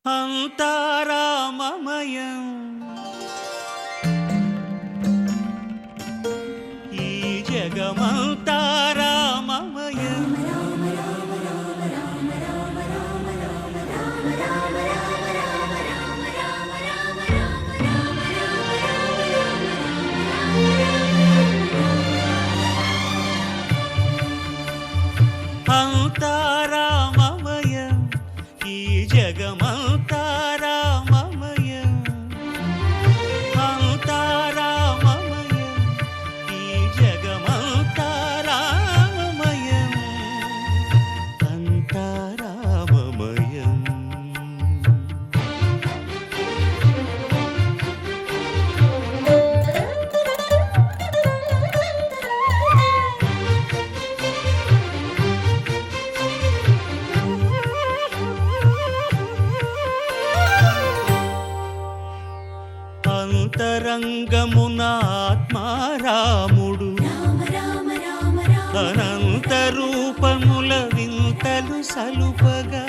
అంతా రామమయం ఈ జగమంతా రామమయం అంతా రామమయం ఈ జగమంతా రామమయం అంతా రామమయం ఈ జగమంతా రామమయం అంతా రామమయం అంతరంగమున ఆత్మారాముడు అనంత రూపముల వింతలు సలుపగా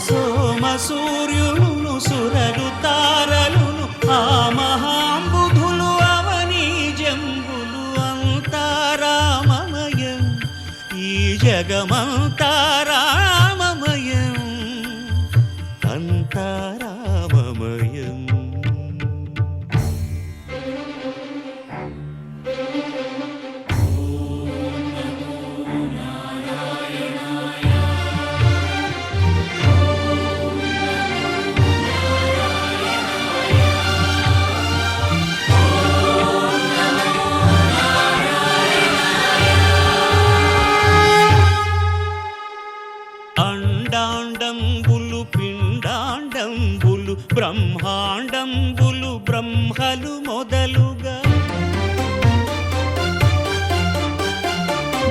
సోమ సూర్యులను సురలు తారలును ఆ మహాంబుధులు అవనీ జంబులు అంతా రామమయం ఈ జగమంతా రామమయం అంతా రామమయం అండాండంబులు పిండాండంబులు బ్రహ్మాండంబులు బ్రహ్మలు మొదలుగా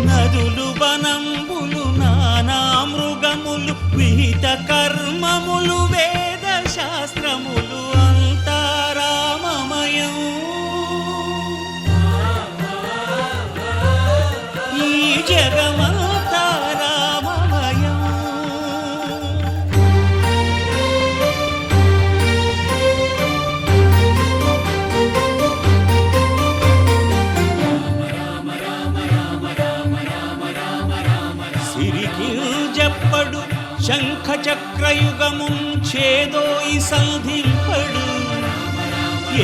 నదులు వనంబులు నానా మృగములు విహిత కర్మములు వేద శాస్త్రములు అంతా రామమయం ఈ జగమంతా రామమయం సిరికింజప్పడు శంఖ చక్రయుగముంచేదోయి సంధింపడు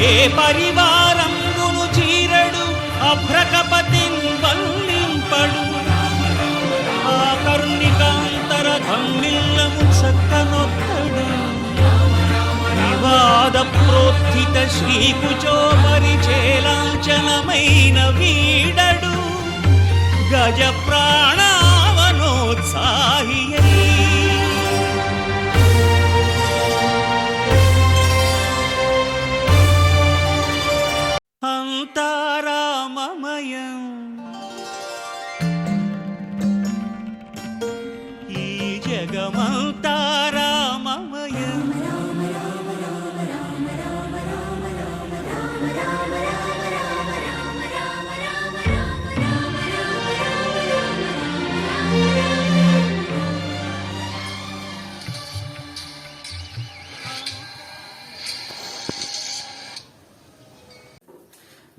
ఏ పరివారంబును చీరడు అభ్రకపతిన్ వల్లింపడు ఆ కర్ణికాంతర ధమ్మిల్లము చక్కనొత్తడు వివాద ప్రోత్థిత శ్రీకుచో పరిచేలాంచనమైన వీడడు గజ ప్రాణావనోత్సాహియై అంతా రామమయం ఈ జగమంతా రామమయం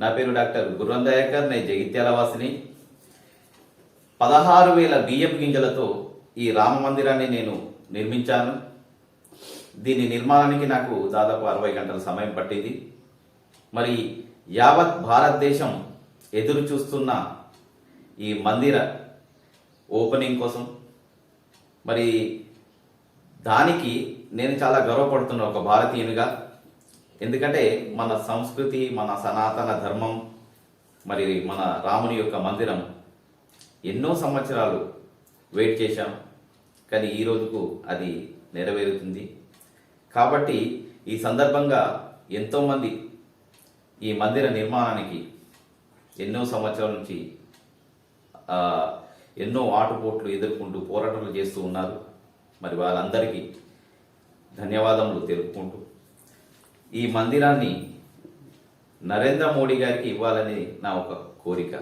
నా పేరు డాక్టర్ గుర్రం దయాకర్. నేను జగిత్యాల వాసిని. 16,000 బియ్యం గింజలతో ఈ రామ మందిరాన్ని నేను నిర్మించాను. దీని నిర్మాణానికి నాకు దాదాపు 60 గంటల సమయం పట్టింది. మరి యావత్ భారతదేశం ఎదురు చూస్తున్న ఈ మందిర ఓపెనింగ్ కోసం మరి దానికి నేను చాలా గర్వపడుతున్నా ఒక భారతీయునిగా. ఎందుకంటే మన సంస్కృతి, మన సనాతన ధర్మం, మరి మన రాముని యొక్క మందిరం ఎన్నో సంవత్సరాలు వెయిట్ చేశాం, కానీ ఈ రోజుకు అది నెరవేరుతుంది. కాబట్టి ఈ సందర్భంగా ఎంతోమంది ఈ మందిర నిర్మాణానికి ఎన్నో సంవత్సరాల నుంచి ఎన్నో ఆటుపోట్లు ఎదుర్కొంటూ పోరాటాలు చేస్తూ ఉన్నారు. మరి వాళ్ళందరికీ ధన్యవాదములు తెలుపుకుంటూ ఈ మందిరాన్ని నరేంద్ర మోడీ గారికి ఇవ్వాలని నా ఒక కోరిక.